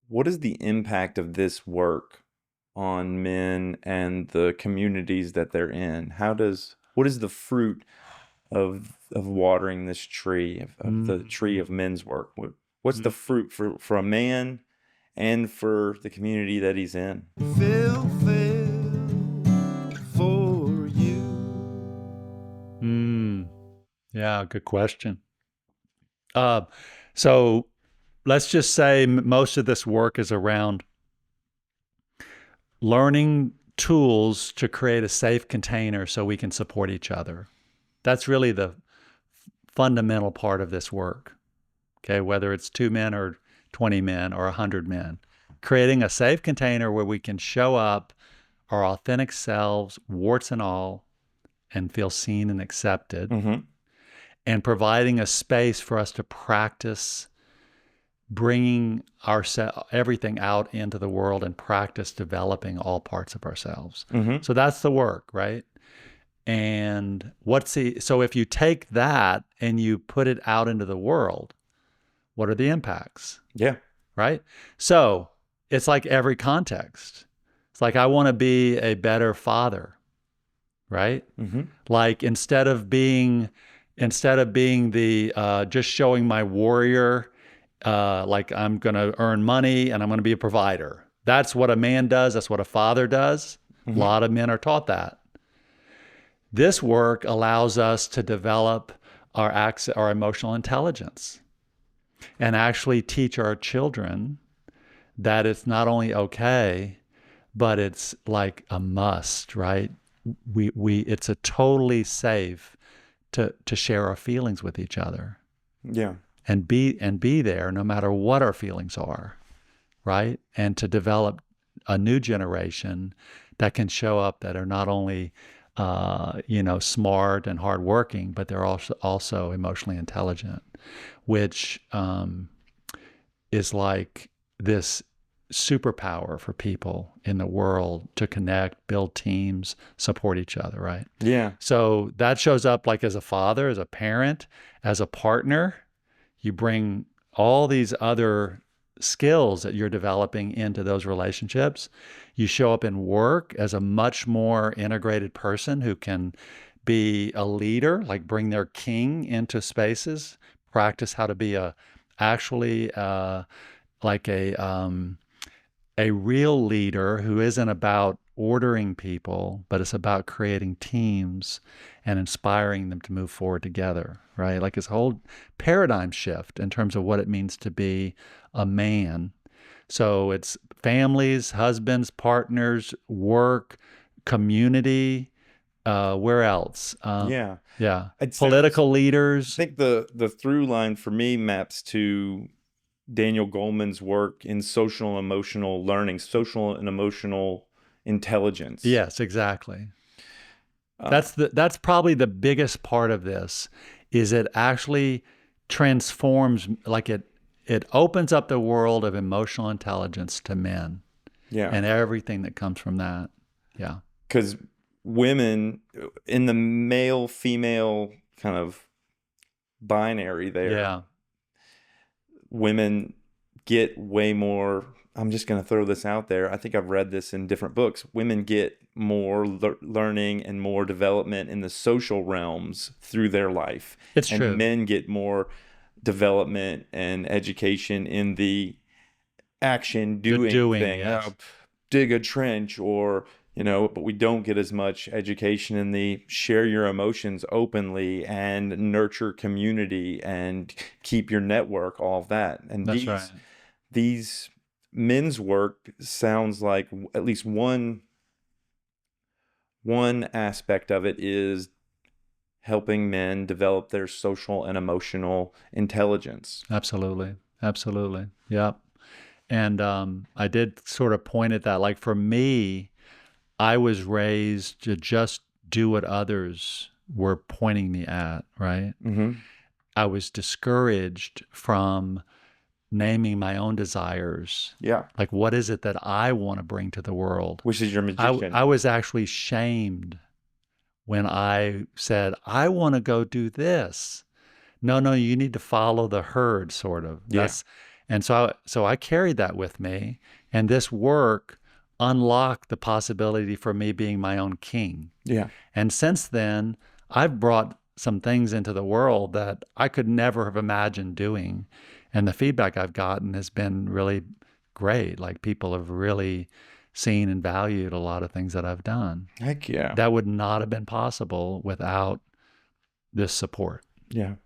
what is the impact of this work on men and the communities that they're in? What is the fruit of watering this tree of the tree Mm, of men's work? What's the mm. fruit for a man and for the community that he's in? Fail for you. Mm. Yeah, good question. Uh, so let's just say most of this work is around learning tools to create a safe container so we can support each other. That's really the fundamental part of this work. Okay, whether it's 2 men or 20 men or 100 men, creating a safe container where we can show up our authentic selves, warts and all, and feel seen and accepted, Mm-hmm. and providing a space for us to practice bringing everything out into the world and practice developing all parts of ourselves. Mm-hmm. So that's the work, right? And so if you take that and you put it out into the world, what are the impacts, Yeah. right? So it's like every context. It's like I want to be a better father, right? Mm-hmm. Like instead of being the just showing my warrior, like I'm going to earn money and I'm going to be a provider. That's what a man does. That's what a father does. A Mm-hmm. lot of men are taught that. This work allows us to develop our emotional intelligence and actually teach our children that it's not only okay, but it's like a must, right? It's a totally safe to share our feelings with each other Yeah. and be there no matter what our feelings are, right? And to develop a new generation that can show up that are not only smart and hardworking, but they're also emotionally intelligent, which is like this superpower for people in the world to connect, build teams, support each other, right? Yeah. So that shows up like as a father, as a parent, as a partner. You bring all these other skills that you're developing into those relationships. You show up in work as a much more integrated person who can be a leader, like bring their king into spaces, practice how to be actually like a real leader who isn't about ordering people, but it's about creating teams and inspiring them to move forward together, right? Like this whole paradigm shift in terms of what it means to be a man. So it's families, husbands, partners, work, community. Where else? Yeah. Yeah, It sounds, political I leaders. think the through line for me maps to Daniel Goleman's work in social and emotional learning, social and emotional intelligence. Yes, exactly. Uh, That's probably the biggest part of this is it actually transforms like it opens up the world of emotional intelligence to men yeah, and everything that comes from that. Yeah. because women in the male female kind of binary there, Yeah. women get way more. I'm just going to throw this out there. I think I've read this in different books. Women get more learning and more development in the social realms through their life, It's and true. men get more development and education in the action The doing doing, thing. yes. Dig a trench or but we don't get as much education in the share your emotions openly and nurture community and keep your network, all of that. And That's right. these men's work sounds like at least one aspect of it is helping men develop their social and emotional intelligence. Absolutely. Absolutely. Yeah. And I did sort of point at that. Like for me, I was raised to just do what others were pointing me at, right? Mm-hmm. I was discouraged from naming my own desires. Yeah. Like, what is it that I want to bring to the world? Which is your I magician. was actually shamed when I said, I want to go do this. No, no, you need to follow the herd, sort of. Yeah. And so I carried that with me. And this work unlocked the possibility for me being my own king. Yeah. And since then, I've brought some things into the world that I could never have imagined doing. And the feedback I've gotten has been really great. Like people have really seen and valued a lot of things that I've done. Heck yeah. That would not have been possible without this support. Yeah.